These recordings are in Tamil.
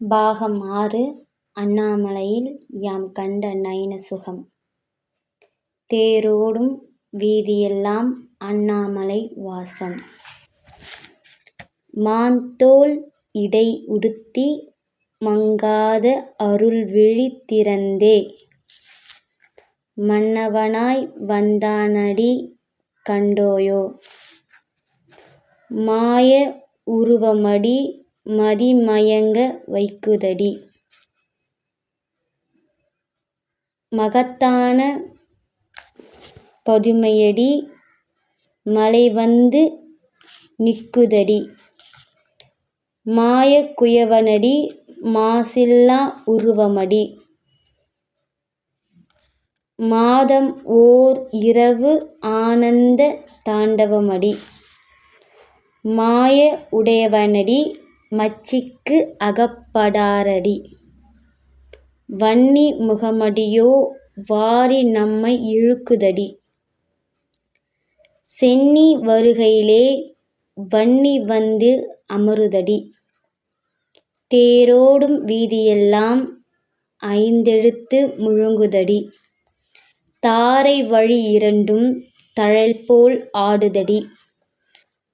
பாகம் 6 அண்ணாமலையில் யாம் கண்ட நயன சுகம். தேரோடும் வீதியெல்லாம் அண்ணாமலை வாசம். மாந்தோள் இடை உடுத்தி மங்காத அருள்விழி திறந்தே, மன்னவனாய் வந்தானடி கண்டோயோ. மாய உருவமடி மதிமயங்க வைக்குதடி, மகத்தான பதுமையடி மலைவந்து நிற்குதடி. மாயக் குயவனடி மாசில்லா உருவமடி, மாதம் ஓர் இரவு ஆனந்த தாண்டவமடி. மாய உடையவனடி மச்சிக்கு அகப்படாரடி, வன்னி முகமடியோ வாரி நம்மை இழுக்குதடி. சென்னி வருகையிலே வன்னி வந்து அமருதடி, தேரோடும் வீதியெல்லாம் ஐந்தெழுத்து முழங்குதடி. தாரை வழி இரண்டும் தழல்போல் ஆடுதடி,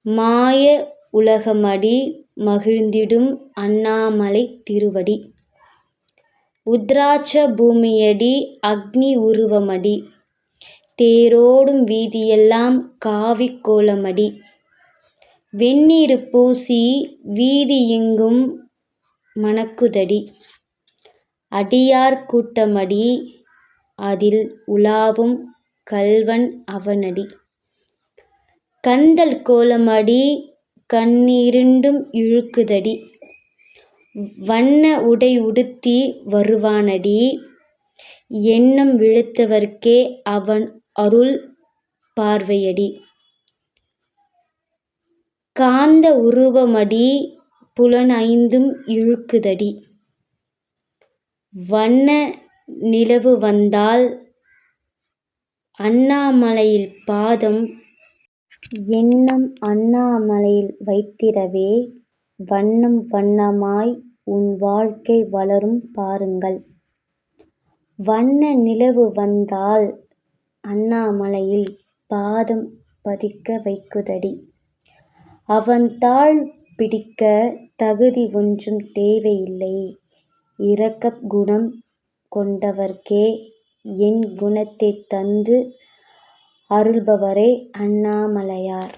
மாய உலகமடி மகிழ்ந்திடும் அண்ணாமலை திருவடி. உத்ராட்ச பூமியடி அக்னி உருவமடி, தேரோடும் வீதியெல்லாம் காவிக் கோலமடி. வெந்நீறு பூசி வீதி எங்கும் மணக்குதடி, அடியார் கூட்டமடி அதில் உலாவும் கள்வன் அவனடி. கந்தல் கோலமடி கண்ணிரண்டும் இழுக்குதடி, வண்ண உடை உடுத்தி வருவானடி. எண்ணம் விழித்தவர்க்கே அவன் அருள் பார்வையடி. காந்த உருவமடி புலன் ஐந்தும் இழுக்குதடி, வண்ண நிலவு வந்தால் அண்ணாமலையில் பாதம். எண்ணம் அண்ணாமலையில் வைத்திடவே வண்ணம் வண்ணமாய் உன் வாழ்க்கை வளரும் பாருங்கள். வண்ண நிலவு வந்தால் அண்ணாமலையில் பாதம் பதிக்க வைக்குதடி. அவன் தாள் பிடிக்க தகுதி ஒன்றும் தேவையில்லை, இரக்கக் குணம் கொண்டவர்க்கே என் குணத்தைத் தந்து அருள்பவரே அண்ணாமலையார்.